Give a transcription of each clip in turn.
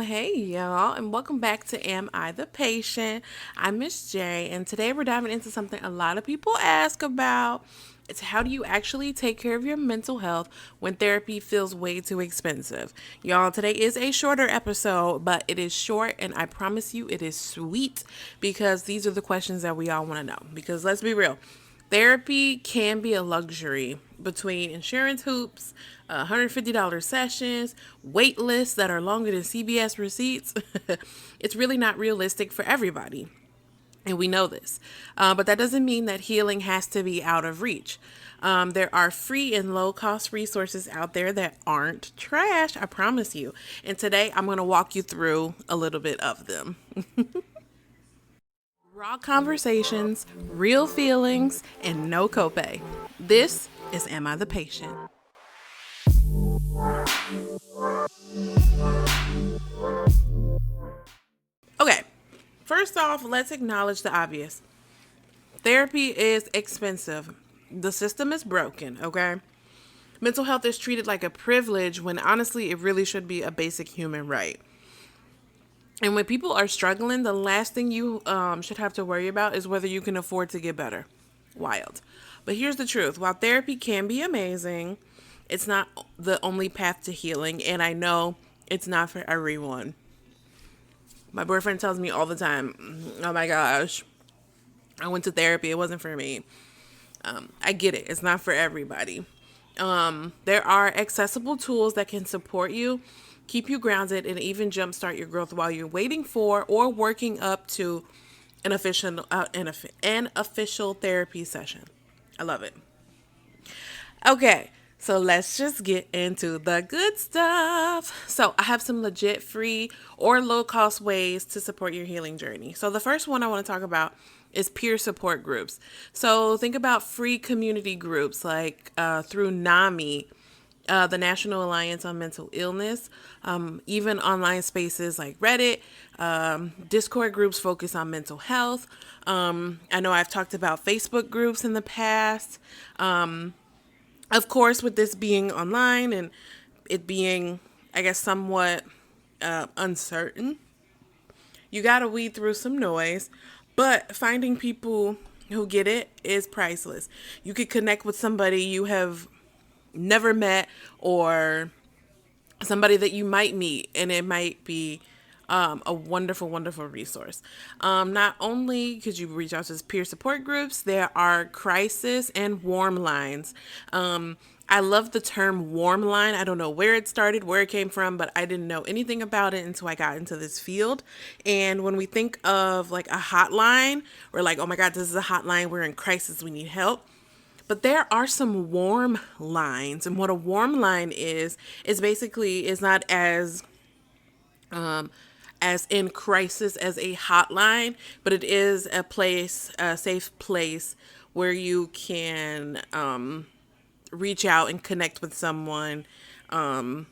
Hey y'all, and welcome back to Am I the Patient? I'm Miss J, and today we're diving into something a lot of people ask about. It's how do you actually take care of your mental health when therapy feels way too expensive? Y'all, today is a shorter episode, but it is short, and I promise you it is sweet because these are the questions that we all want to know. Because let's be real, therapy can be a luxury between insurance hoops, $150 sessions, wait lists that are longer than CVS receipts. It's really not realistic for everybody. And we know this. But that doesn't mean that healing has to be out of reach. There are free and low cost resources out there that aren't trash, I promise you. And today I'm going to walk you through a little bit of them. Raw conversations, real feelings, and no copay. This is Am I the Patient? Okay, first off, let's acknowledge the obvious. Therapy is expensive. The system is broken, okay? Mental health is treated like a privilege when honestly it really should be a basic human right. And when people are struggling, the last thing you should have to worry about is whether you can afford to get better. Wild. But here's the truth. While therapy can be amazing, it's not the only path to healing. And I know it's not for everyone. My boyfriend tells me all the time, oh my gosh, I went to therapy. It wasn't for me. I get it. It's not for everybody. There are accessible tools that can support you, keep you grounded, and even jumpstart your growth while you're waiting for or working up to an official therapy session. I love it. Okay, so let's just get into the good stuff. So, I have some legit free or low cost ways to support your healing journey. So, the first one I want to talk about is peer support groups. So, think about free community groups like through NAMI, the National Alliance on Mental Illness, even online spaces like Reddit, Discord groups focus on mental health. I know I've talked about Facebook groups in the past. Of course, with this being online and it being, I guess, somewhat uncertain, you got to weed through some noise, but finding people who get it is priceless. You could connect with somebody you have never met or somebody that you might meet, and it might be a wonderful, wonderful resource. Not only could you reach out to peer support groups, there are crisis and warm lines. I love the term warm line. I don't know where it started, where it came from, but I didn't know anything about it until I got into this field. And when we think of like a hotline, we're like, oh my God, this is a hotline. We're in crisis. We need help. But there are some warm lines, and what a warm line is basically is not as in crisis as a hotline, but it is a place, a safe place where you can reach out and connect with someone and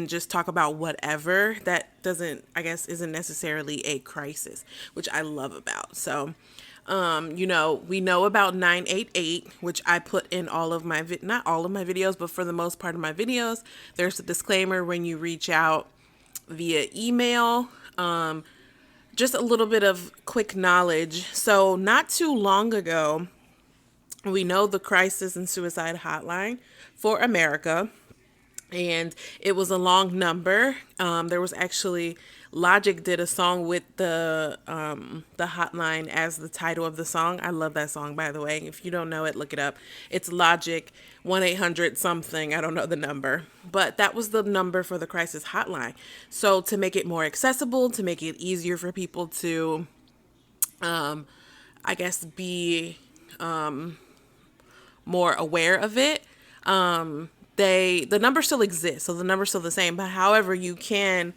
just talk about whatever that doesn't, I guess, isn't necessarily a crisis, which I love about. So, we know about 988, which I put in all of my, not all of my videos, but for the most part of my videos. There's a disclaimer when you reach out via email. Just a little bit of quick knowledge. So, not too long ago, we know the crisis and suicide hotline for America, and it was a long number. There was actually Logic did a song with the hotline as the title of the song. I love that song, by the way. If you don't know it, look it up. It's Logic 1-800 something. I don't know the number, but that was the number for the crisis hotline. So to make it more accessible, to make it easier for people to, I guess, be more aware of it. The number still exists, so the number's still the same. But however, you can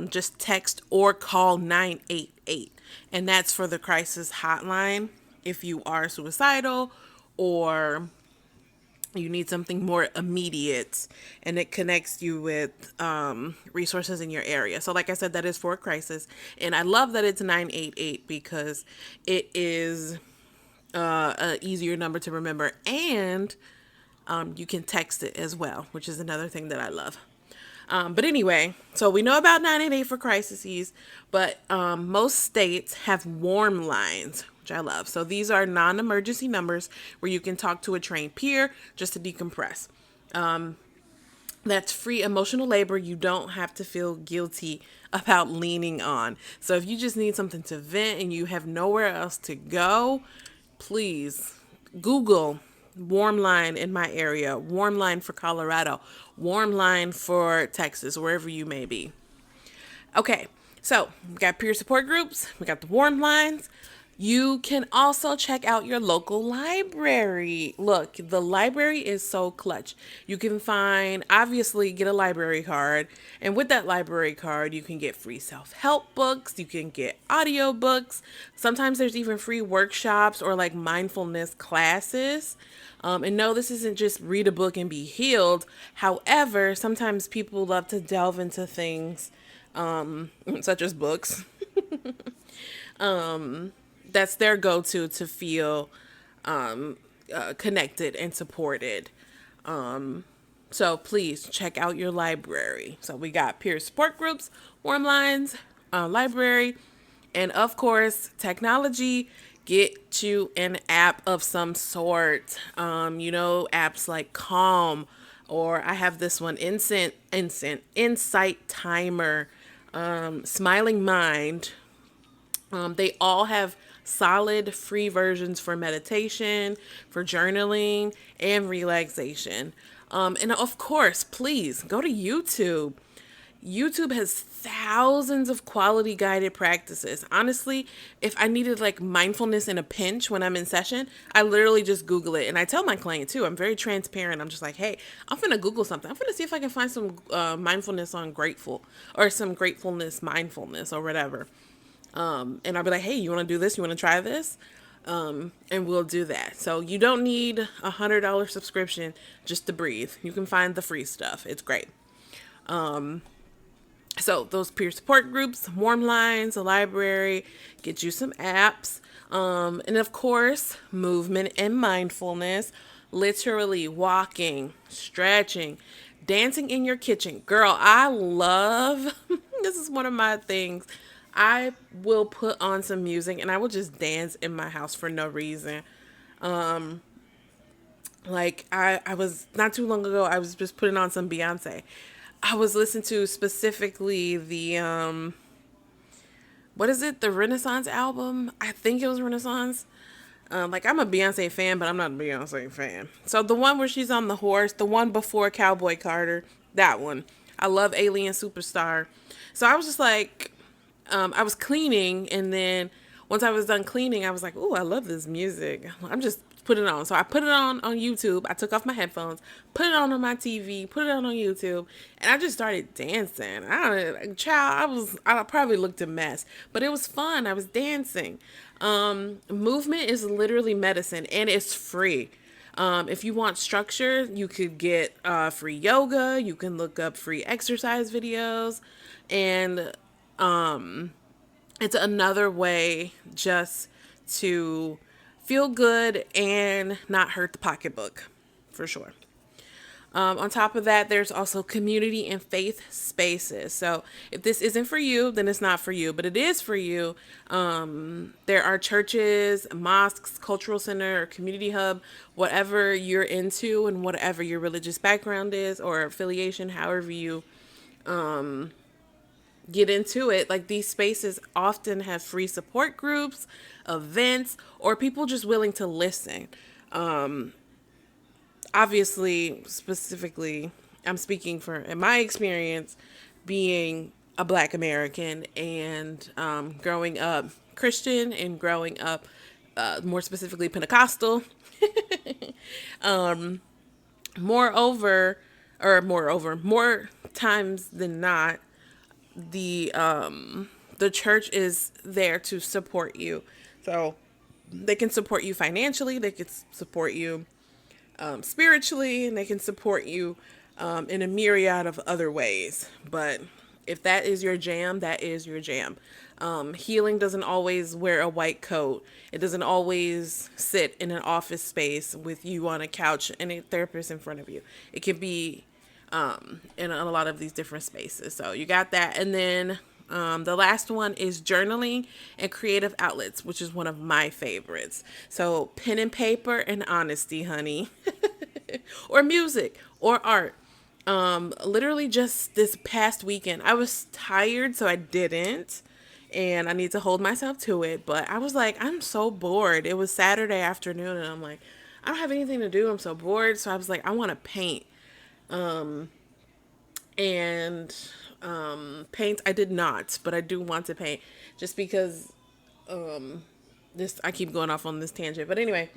just text or call 988, and that's for the crisis hotline. If you are suicidal or you need something more immediate, and it connects you with resources in your area. So, like I said, that is for a crisis, and I love that it's 988 because it is a easier number to remember, and you can text it as well, which is another thing that I love. But anyway, so we know about 988 for crises, but most states have warm lines, which I love. So these are non-emergency numbers where you can talk to a trained peer just to decompress. That's free emotional labor you don't have to feel guilty about leaning on. So if you just need something to vent and you have nowhere else to go, please Google warm line in my area, warm line for Colorado, warm line for Texas, wherever you may be. Okay, so we got peer support groups, we got the warm lines. You can also check out your local library. Look, the library is so clutch. You can obviously, get a library card. And with that library card, you can get free self-help books. You can get audiobooks. Sometimes there's even free workshops or like mindfulness classes. And no, this isn't just read a book and be healed. However, sometimes people love to delve into things such as books. That's their go-to to feel connected and supported. So please check out your library. So we got peer support groups, warm lines, library, and of course, technology. Get you an app of some sort. Apps like Calm, or I have this one, Insight Timer, Smiling Mind. They all have solid free versions for meditation, for journaling, and relaxation. And of course, please go to YouTube. YouTube has thousands of quality guided practices. Honestly, if I needed like mindfulness in a pinch when I'm in session, I literally just Google it. And I tell my client too, I'm very transparent. I'm just like, hey, I'm going to Google something. I'm going to see if I can find some mindfulness on grateful, or some gratefulness, mindfulness, or whatever. And I'll be like, hey, you want to do this? You want to try this? And we'll do that. So you don't need $100 subscription just to breathe. You can find the free stuff. It's great. So those peer support groups, warm lines, a library, get you some apps. And of course, movement and mindfulness, literally walking, stretching, dancing in your kitchen. Girl, I love, this is one of my things. I will put on some music and I will just dance in my house for no reason. Like I was not too long ago, I was just putting on some Beyonce. I was listening to specifically the what is it? The Renaissance album? I think it was Renaissance. Like I'm a Beyonce fan, but I'm not a Beyonce fan. So the one where she's on the horse, the one before Cowboy Carter, that one. I love Alien Superstar. So I was just like, I was cleaning, and then once I was done cleaning, I was like, "Ooh, I love this music." I'm just putting it on. So I put it on YouTube. I took off my headphones, put it on my TV, put it on YouTube, and I just started dancing. I probably looked a mess, but it was fun. I was dancing. Movement is literally medicine, and it's free. If you want structure, you could get free yoga. You can look up free exercise videos, and it's another way just to feel good and not hurt the pocketbook, for sure. On top of that, there's also community and faith spaces. So if this isn't for you, then it's not for you, but it is for you. There are churches, mosques, cultural center, or community hub, whatever you're into and whatever your religious background is or affiliation, however you get into it. Like these spaces often have free support groups, events, or people just willing to listen. Obviously, specifically, I'm speaking for, in my experience, being a Black American and growing up Christian and growing up more specifically Pentecostal. More times than not, the church is there to support you. So they can support you financially, they can support you spiritually, and they can support you in a myriad of other ways. But if that is your jam, that is your jam. Healing doesn't always wear a white coat. It doesn't always sit in an office space with you on a couch and a therapist in front of you. It can be in a lot of these different spaces. So you got that. And then the last one is journaling and creative outlets, which is one of my favorites. So pen and paper and honesty, honey, or music or art. Literally just this past weekend, I was tired, so I didn't. And I need to hold myself to it. But I was like, I'm so bored. It was Saturday afternoon, and I'm like, I don't have anything to do. I'm so bored. So I was like, I want to paint. And paint, I did not, but I do want to paint just because this I keep going off on this tangent. But anyway,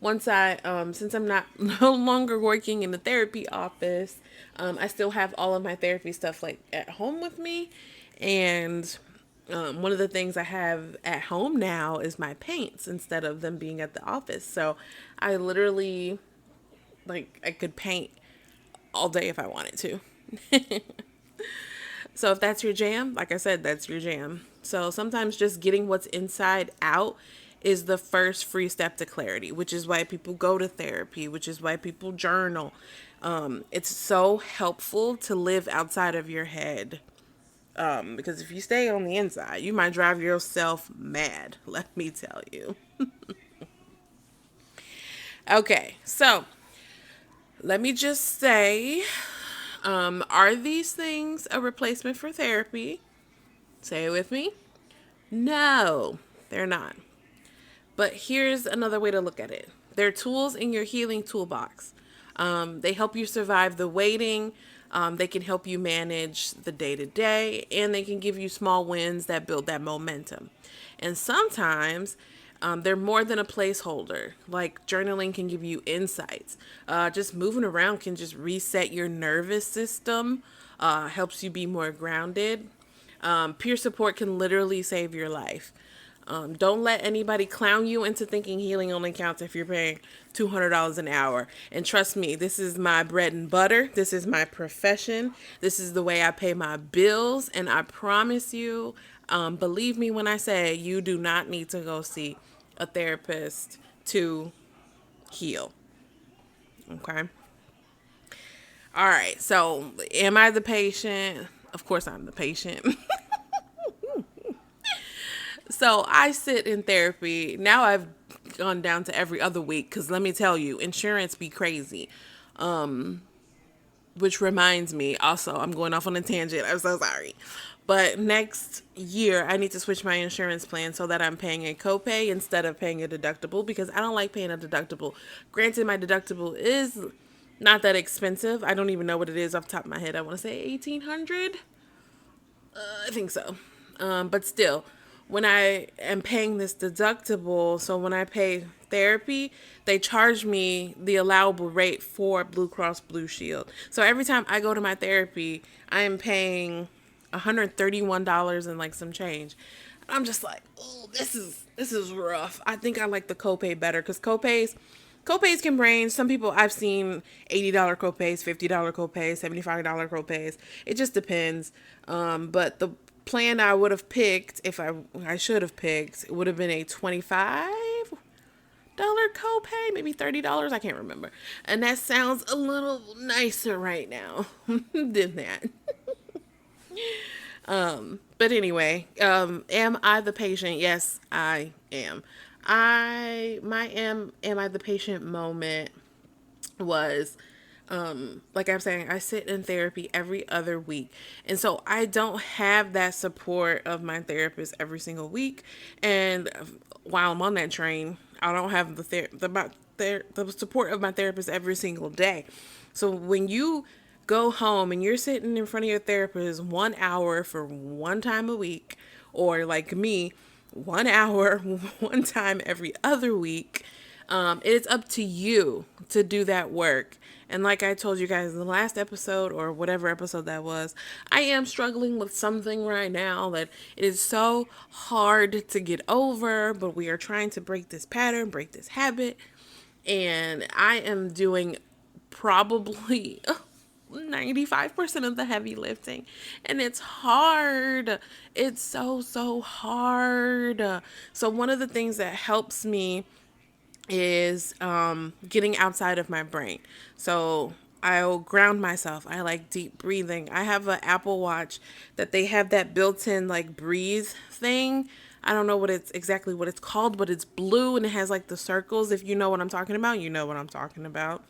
once I since I'm not no longer working in the therapy office, I still have all of my therapy stuff like at home with me. And one of the things I have at home now is my paints instead of them being at the office. So I literally, like, I could paint all day if I wanted to. So if that's your jam, like I said, that's your jam. So sometimes just getting what's inside out is the first free step to clarity, which is why people go to therapy, which is why people journal. It's so helpful to live outside of your head. Because if you stay on the inside, you might drive yourself mad, let me tell you. Okay, so let me just say, are these things a replacement for therapy? Say it with me. No, they're not. But here's another way to look at it. They're tools in your healing toolbox. They help you survive the waiting. They can help you manage the day to day, and they can give you small wins that build that momentum. And sometimes they're more than a placeholder. Like journaling can give you insights. Just moving around can just reset your nervous system, helps you be more grounded. Peer support can literally save your life. Don't let anybody clown you into thinking healing only counts if you're paying $200 an hour. And trust me, this is my bread and butter. This is my profession. This is the way I pay my bills. And I promise you, believe me when I say you do not need to go see a therapist to heal. Okay. All right. So am I the patient? Of course I'm the patient. So I sit in therapy. Now I've gone down to every other week because let me tell you, insurance be crazy. Which reminds me, also, I'm going off on a tangent. I'm so sorry. But next year, I need to switch my insurance plan so that I'm paying a copay instead of paying a deductible because I don't like paying a deductible. Granted, my deductible is not that expensive. I don't even know what it is off the top of my head. I want to say 1800. I think so. But still, when I am paying this deductible, so when I pay therapy, they charge me the allowable rate for Blue Cross Blue Shield. So every time I go to my therapy, I am paying $131 and like some change. I'm just like, oh, this is rough. I think I like the copay better because copays can range. Some people I've seen $80 copays, $50 copays, $75 copays. It just depends. But the plan I would have picked, if I should have picked, it would have been a $25 copay, maybe $30. I can't remember. And that sounds a little nicer right now than that. But anyway, am I the patient? Yes, I am. Am I the patient moment was, like I'm saying, I sit in therapy every other week. And so I don't have that support of my therapist every single week. And while I'm on that train, I don't have the support of my therapist every single day. So when you go home and you're sitting in front of your therapist 1 hour for one time a week, or like me, 1 hour, one time every other week, it's up to you to do that work. And like I told you guys in the last episode, or whatever episode that was, I am struggling with something right now that it is so hard to get over, but we are trying to break this pattern, break this habit. And I am doing probably 95% of the heavy lifting, and it's hard. It's so hard. So one of the things that helps me is getting outside of my brain. So I'll ground myself. I like deep breathing. I have an Apple Watch that they have that built-in like breathe thing. I don't know exactly what it's called, but it's blue and it has like the circles. If you know what I'm talking about, you know what I'm talking about.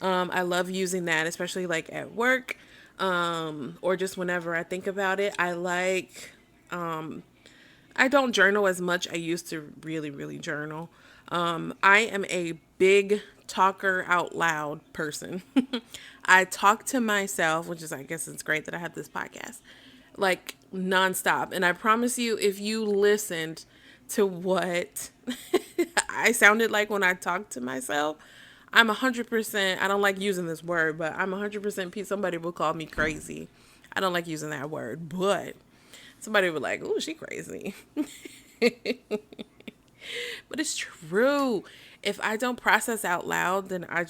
I love using that, especially like at work, or just whenever I think about it. I don't journal as much. I used to really, really journal. I am a big talker out loud person. I talk to myself, which is, I guess it's great that I have this podcast, like nonstop. And I promise you, if you listened to what I sounded like when I talked to myself, I'm 100%, I don't like using this word, but I'm 100% somebody will call me crazy. I don't like using that word, but somebody would like, "Ooh, she crazy." But it's true. If I don't process out loud, then I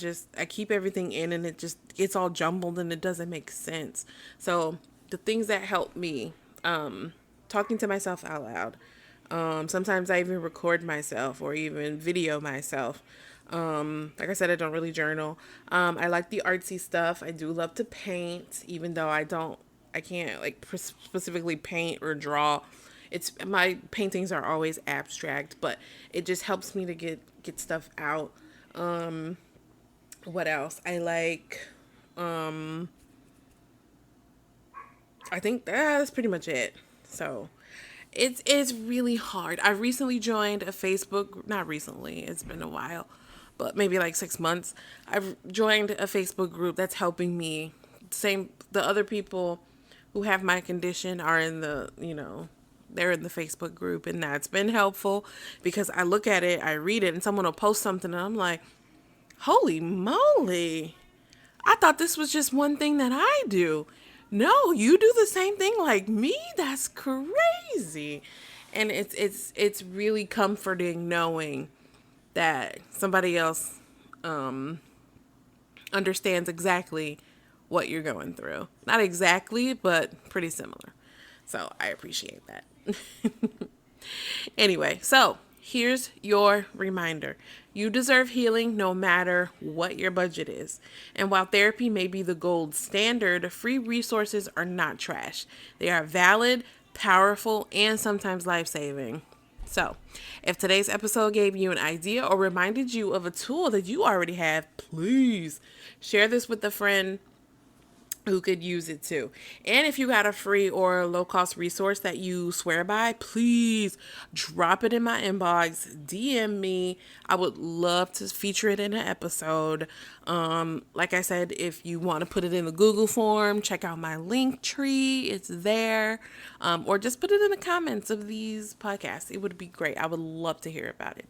keep everything in and it just gets all jumbled and it doesn't make sense. So the things that help me, talking to myself out loud. Sometimes I even record myself or even video myself. Like I said, I don't really journal. I like the artsy stuff. I do love to paint, even though I can't like specifically paint or draw. It's my paintings are always abstract, but it just helps me to get stuff out. What else? I think that's pretty much it. So it's really hard. I recently joined a Facebook, not recently, it's been a while, but maybe like 6 months. I've joined a Facebook group that's helping me. The other people who have my condition are in they're in the Facebook group, and that's been helpful because I look at it, I read it, and someone will post something and I'm like, holy moly. I thought this was just one thing that I do. No, you do the same thing like me? That's crazy. And it's really comforting knowing that somebody else understands exactly what you're going through. Not exactly, but pretty similar. So I appreciate that. Anyway, so here's your reminder. You deserve healing no matter what your budget is. And while therapy may be the gold standard, free resources are not trash. They are valid, powerful, and sometimes life-saving. So, if today's episode gave you an idea or reminded you of a tool that you already have, please share this with a friend who could use it too. And if you got a free or low cost resource that you swear by, please drop it in my inbox, DM me. I would love to feature it in an episode. Like I said, if you want to put it in the Google form, check out my Linktree. It's there. Or just put it in the comments of these podcasts. It would be great. I would love to hear about it.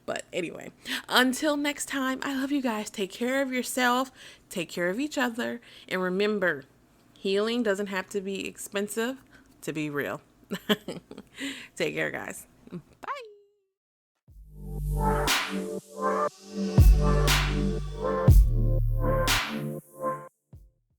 But anyway, until next time, I love you guys. Take care of yourself. Take care of each other. And remember, healing doesn't have to be expensive to be real. Take care, guys. Bye.